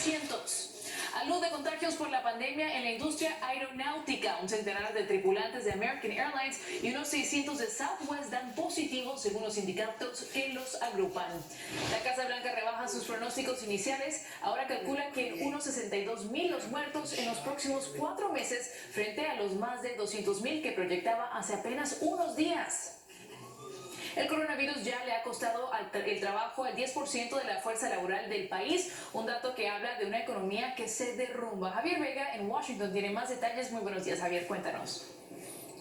200. A luz de contagios por la pandemia en la industria aeronáutica, un centenar de tripulantes de American Airlines y unos 600 de Southwest dan positivos según los sindicatos que los agrupan. La Casa Blanca rebaja sus pronósticos iniciales, ahora calcula que en unos 62,000 los muertos en los próximos 4 meses frente a los más de 200,000 que proyectaba hace apenas unos días. El coronavirus ya le ha costado el trabajo al 10% de la fuerza laboral del país, un dato que habla de una economía que se derrumba. Javier Vega en Washington tiene más detalles. Muy buenos días, Javier, cuéntanos.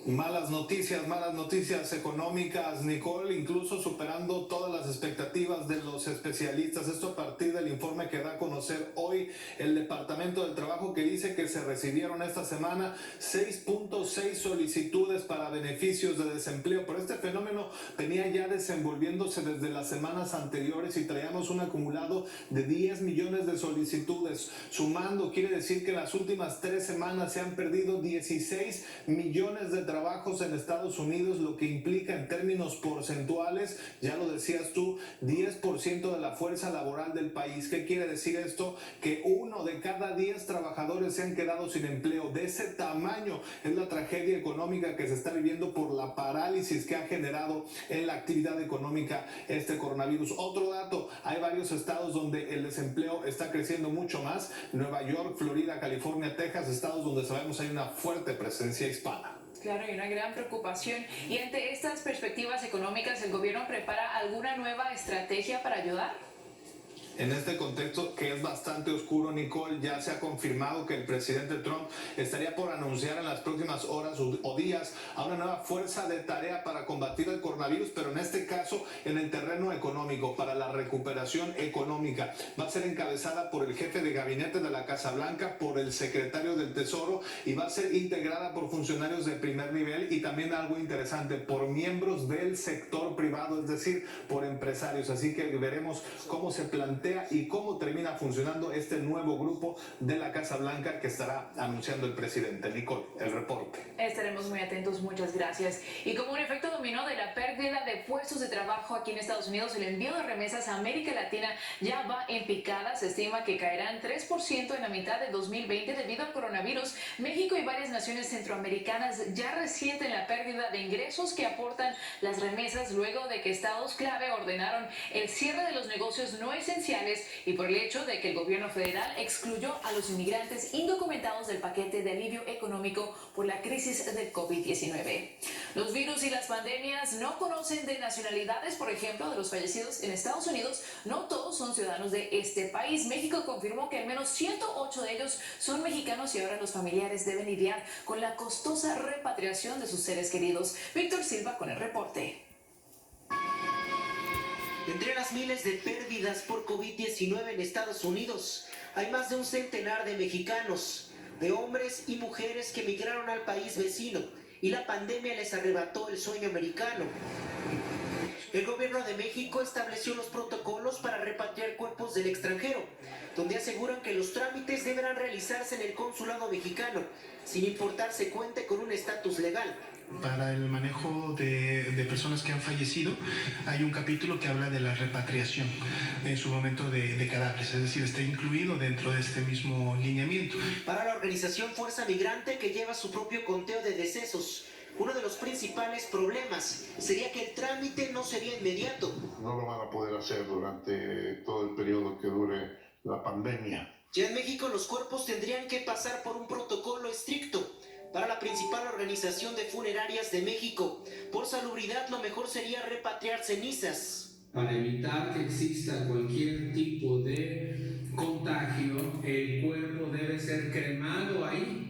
Malas noticias económicas, Nicole, incluso superando todas las expectativas de los especialistas. Esto a partir del informe que da a conocer hoy el Departamento del Trabajo, que dice que se recibieron esta semana 6.6 solicitudes para beneficios de desempleo. Pero este fenómeno venía ya desenvolviéndose desde las semanas anteriores y traíamos un acumulado de 10 millones de solicitudes. Sumando, quiere decir que en las últimas 3 semanas se han perdido 16 millones de trabajos en Estados Unidos, lo que implica en términos porcentuales, ya lo decías tú, 10% de la fuerza laboral del país. ¿Qué quiere decir esto? Que 1 de cada 10 trabajadores se han quedado sin empleo. De ese tamaño es la tragedia económica que se está viviendo por la parálisis que ha generado en la actividad económica este coronavirus. Otro dato, hay varios estados donde el desempleo está creciendo mucho más: Nueva York, Florida, California, Texas, estados donde sabemos hay una fuerte presencia hispana. Claro, hay una gran preocupación. Y ante estas perspectivas económicas, ¿el gobierno prepara alguna nueva estrategia para ayudar? En este contexto, que es bastante oscuro, Nicole, ya se ha confirmado que el presidente Trump estaría por anunciar en las próximas horas o días a una nueva fuerza de tarea para combatir el coronavirus, pero en este caso en el terreno económico, para la recuperación económica. Va a ser encabezada por el jefe de gabinete de la Casa Blanca, por el secretario del Tesoro, y va a ser integrada por funcionarios de primer nivel y también, algo interesante, por miembros del sector privado, es decir, por empresarios. Así que veremos cómo se plantea y cómo termina funcionando este nuevo grupo de la Casa Blanca que estará anunciando el presidente. Nicole, el reporte. Estaremos muy atentos, muchas gracias. Y como un efecto dominó de la pérdida de puestos de trabajo aquí en Estados Unidos, el envío de remesas a América Latina ya va en picada. Se estima que caerán 3% en la mitad de 2020 debido al coronavirus. México y varias naciones centroamericanas ya resienten la pérdida de ingresos que aportan las remesas luego de que estados clave ordenaron el cierre de los negocios no esenciales y por el hecho de que el gobierno federal excluyó a los inmigrantes indocumentados del paquete de alivio económico por la crisis del COVID-19. Los virus y las pandemias no conocen de nacionalidades. Por ejemplo, de los fallecidos en Estados Unidos, no todos son ciudadanos de este país. México confirmó que al menos 108 de ellos son mexicanos y ahora los familiares deben lidiar con la costosa repatriación de sus seres queridos. Víctor Silva con el reporte. Entre las miles de pérdidas por COVID-19 en Estados Unidos, hay más de un centenar de mexicanos, de hombres y mujeres que migraron al país vecino y la pandemia les arrebató el sueño americano. El gobierno de México estableció los protocolos para repatriar cuerpos del extranjero, donde aseguran que los trámites deberán realizarse en el consulado mexicano, sin importar se cuente con un estatus legal. Para el manejo de personas que han fallecido, hay un capítulo que habla de la repatriación en su momento de cadáveres, es decir, está incluido dentro de este mismo lineamiento. Para la organización Fuerza Migrante, que lleva su propio conteo de decesos, uno de los principales problemas sería que el trámite no sería inmediato. No lo van a poder hacer durante todo el periodo que dure la pandemia. Ya en México los cuerpos tendrían que pasar por un protocolo estricto. Para la principal organización de funerarias de México, por salubridad lo mejor sería repatriar cenizas. Para evitar que exista cualquier tipo de contagio, el cuerpo debe ser cremado ahí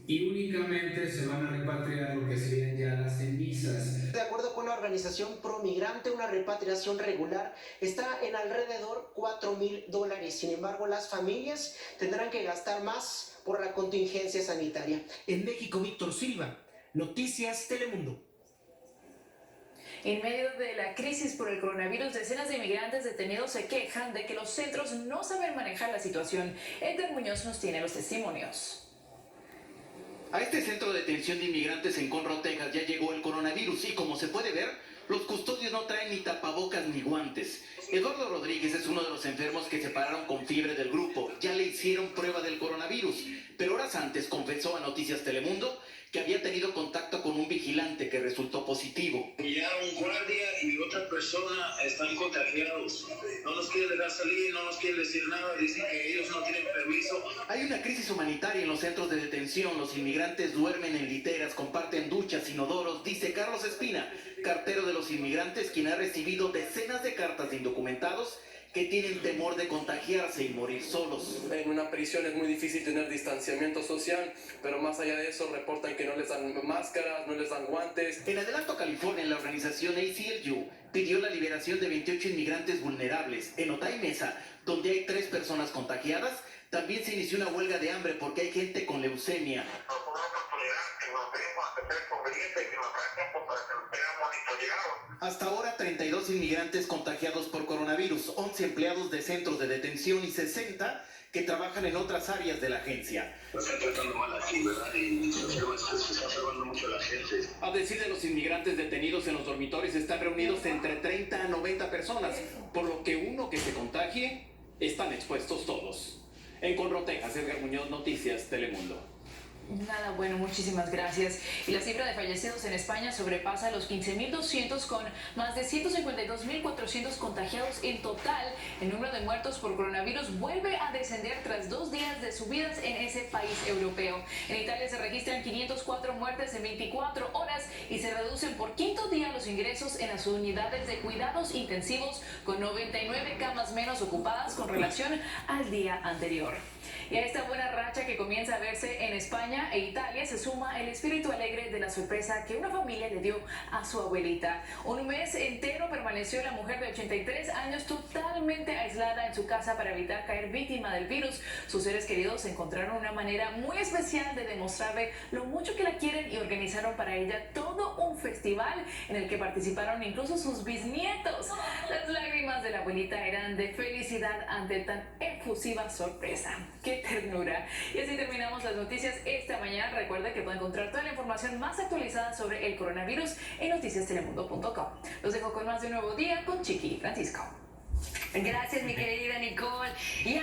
y únicamente se van a repatriar lo que serían ya las cenizas. De acuerdo con la organización Pro Migrante, una repatriación regular está en alrededor $4,000. Sin embargo, las familias tendrán que gastar más por la contingencia sanitaria. En México, Víctor Silva, Noticias Telemundo. En medio de la crisis por el coronavirus, decenas de inmigrantes detenidos se quejan de que los centros no saben manejar la situación. Edgar Muñoz nos tiene los testimonios. A este centro de detención de inmigrantes en Conroe, Texas, ya llegó el coronavirus y, como se puede ver, los custodios no traen ni tapabocas ni guantes. Eduardo Rodríguez es uno de los enfermos que se pararon con fiebre del grupo. Ya le hicieron hicieron prueba del coronavirus, pero horas antes confesó a Noticias Telemundo que había tenido contacto con un vigilante que resultó positivo. Ya un guardia y otra persona están contagiados. No nos quieren dejar salir, no nos quieren decir nada, dicen que ellos no tienen permiso. Hay una crisis humanitaria en los centros de detención. Los inmigrantes duermen en literas, comparten duchas, inodoros, dice Carlos Espina, cartero de los inmigrantes, quien ha recibido decenas de cartas de indocumentados que tienen temor de contagiarse y morir solos. En una prisión es muy difícil tener distanciamiento social, pero más allá de eso reportan que no les dan máscaras, no les dan guantes. En Adelanto, California, la organización ACLU pidió la liberación de 28 inmigrantes vulnerables. En Otay Mesa, donde hay 3 personas contagiadas, también se inició una huelga de hambre porque hay gente con leucemia. Hasta ahora, 32 inmigrantes contagiados por coronavirus, 11 empleados de centros de detención y 60 que trabajan en otras áreas de la agencia. Nos están tratando mal aquí, ¿verdad? Y se está observando mucho la gente. A decir de los inmigrantes detenidos en los dormitorios, están reunidos entre 30 a 90 personas, por lo que uno que se contagie, están expuestos todos. En Conroe, Texas, Edgar Muñoz, Noticias Telemundo. Nada, bueno, muchísimas gracias. Y la cifra de fallecidos en España sobrepasa los 15.200 con más de 152.400 contagiados en total. El número de muertos por coronavirus vuelve a descender tras 2 días de subidas en ese país europeo. En Italia se registran 504 muertes en 24 horas y se reducen por 5º día los ingresos en las unidades de cuidados intensivos, con 99 camas menos ocupadas con relación al día anterior. Y a esta buena racha que comienza a verse en España e Italia se suma el espíritu alegre de la sorpresa que una familia le dio a su abuelita. Un mes entero permaneció la mujer de 83 años totalmente aislada en su casa para evitar caer víctima del virus. Sus seres queridos encontraron una manera muy especial de demostrarle lo mucho que la quieren y organizaron para ella todo un festival en el que participaron incluso sus bisnietos. Las lágrimas de la abuelita eran de felicidad ante tan efusiva sorpresa. ¡Qué ternura! Y así terminamos las noticias esta mañana. Recuerda que puede encontrar toda la información más actualizada sobre el coronavirus en noticiastelemundo.com. Los dejo con más de un nuevo día con Chiqui Francisco. Gracias, mi querida Nicole. Y